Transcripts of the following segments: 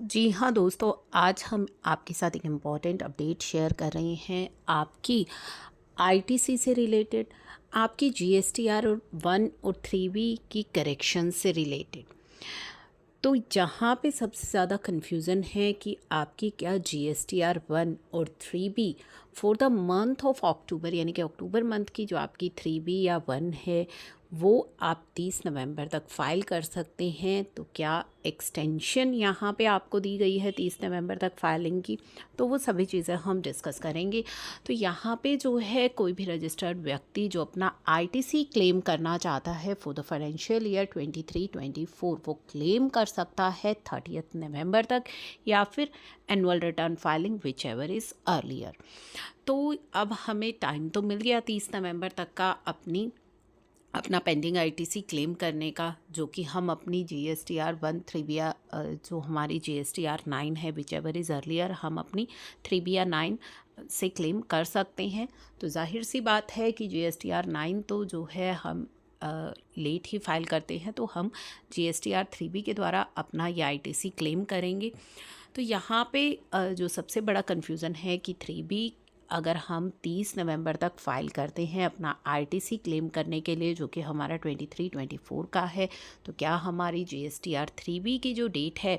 जी हाँ दोस्तों, आज हम आपके साथ एक इम्पॉर्टेंट अपडेट शेयर कर रहे हैं आपकी आईटीसी से रिलेटेड, आपकी जीएसटीआर और 1 और 3B की करेक्शन से रिलेटेड। तो जहाँ पे सबसे ज़्यादा कन्फ्यूज़न है कि आपकी क्या जीएसटीआर 1 और 3B for the month of October, यानी कि अक्टूबर मंथ की जो आपकी 3B या 1 है वो आप 30 नवंबर तक फ़ाइल कर सकते हैं। तो क्या एक्सटेंशन यहाँ पे आपको दी गई है 30 नवंबर तक फाइलिंग की, तो वो सभी चीज़ें हम डिस्कस करेंगे। तो यहाँ पे जो है कोई भी रजिस्टर्ड व्यक्ति जो अपना आईटीसी क्लेम करना चाहता है फॉर द फाइनेंशियल ईयर 23-24 वो क्लेम कर सकता है 30 नवंबर तक, या फिर annual return filing which ever is earlier. तो अब हमें टाइम तो मिल गया 30 नवंबर तक का अपना पेंडिंग आईटीसी क्लेम करने का, जो कि हम अपनी जीएसटीआर 1 3B या जो हमारी जीएसटीआर 9 है विच एवर इज़ अर्लियर, हम अपनी 3B या 9 से क्लेम कर सकते हैं। तो जाहिर सी बात है कि जीएसटीआर 9 तो जो है हम लेट ही फाइल करते हैं, तो हम जीएसटीआर 3B के द्वारा अपना ये आईटीसी क्लेम करेंगे। तो यहाँ पे जो सबसे बड़ा कन्फ्यूज़न है कि 3B अगर हम 30 नवंबर तक फ़ाइल करते हैं अपना आईटीसी क्लेम करने के लिए, जो कि हमारा 23-24 का है, तो क्या हमारी जीएसटीआर 3B की जो डेट है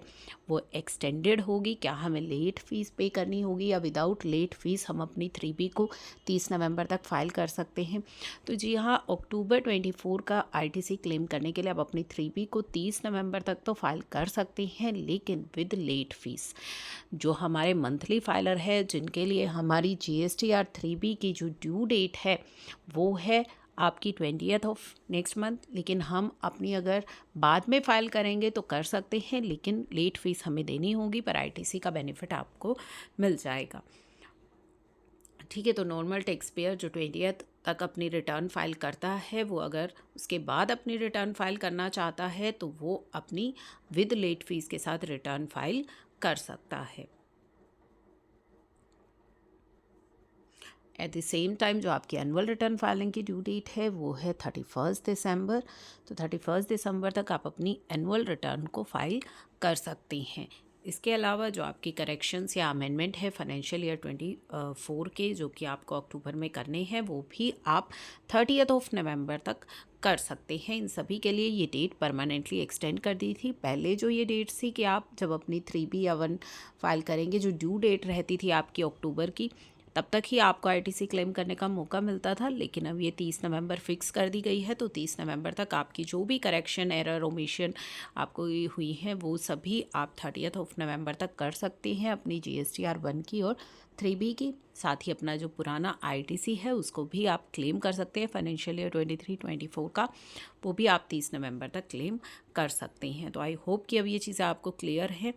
वो एक्सटेंडेड होगी? क्या हमें लेट फ़ीस पे करनी होगी, या विदाउट लेट फ़ीस हम अपनी 3B को 30 नवंबर तक फ़ाइल कर सकते हैं? तो जी हाँ, अक्टूबर 24 का आईटीसी क्लेम करने के लिए आप अपनी 3B को 30 नवंबर तक तो फ़ाइल कर सकते हैं, लेकिन विद लेट फ़ीस। जो हमारे मंथली फाइलर है जिनके लिए हमारी जीएसटीआर 3B की जो ड्यू डेट है वो है आपकी 20th ऑफ नेक्स्ट मंथ, लेकिन हम अपनी अगर बाद में फ़ाइल करेंगे तो कर सकते हैं, लेकिन लेट फीस हमें देनी होगी, पर आईटीसी का बेनिफिट आपको मिल जाएगा। ठीक है, तो नॉर्मल टैक्स पेयर जो 20th तक अपनी रिटर्न फाइल करता है, वो अगर उसके बाद अपनी रिटर्न फाइल करना चाहता है तो वो अपनी विद लेट फीस के साथ रिटर्न फाइल कर सकता है। एट द सेम टाइम जो आपकी एनुअल रिटर्न फाइलिंग की ड्यू डेट है वो है 31 दिसंबर। तो 31 दिसंबर तक आप अपनी एनुअल रिटर्न को फाइल कर सकते हैं। इसके अलावा जो आपकी करेक्शंस या अमेंडमेंट है फाइनेंशियल ईयर 24 के, जो कि आपको अक्टूबर में करने हैं, वो भी आप 30 ऑफ नवंबर तक कर सकते हैं। इन सभी के लिए ये डेट परमानेंटली एक्सटेंड कर दी थी। पहले जो ये डेट थी कि आप जब अपनी 3B या 1 फाइल करेंगे, जो ड्यू डेट रहती थी आपकी अक्टूबर की, तब तक ही आपको आईटीसी क्लेम करने का मौका मिलता था, लेकिन अब ये 30 नवंबर फिक्स कर दी गई है। तो 30 नवंबर तक आपकी जो भी करेक्शन, एरर, ओमिशन आपको ये हुई हैं वो सभी आप 30 ऑफ नवंबर तक कर सकते हैं अपनी जीएसटीआर 1 की और 3B की। साथ ही अपना जो पुराना आईटीसी है उसको भी आप क्लेम कर सकते हैं फाइनेंशियल ईयर 23-24 का, वो भी आप 30 नवंबर तक क्लेम कर सकते हैं। तो आई होप कि अब ये चीज़ें आपको क्लियर हैं।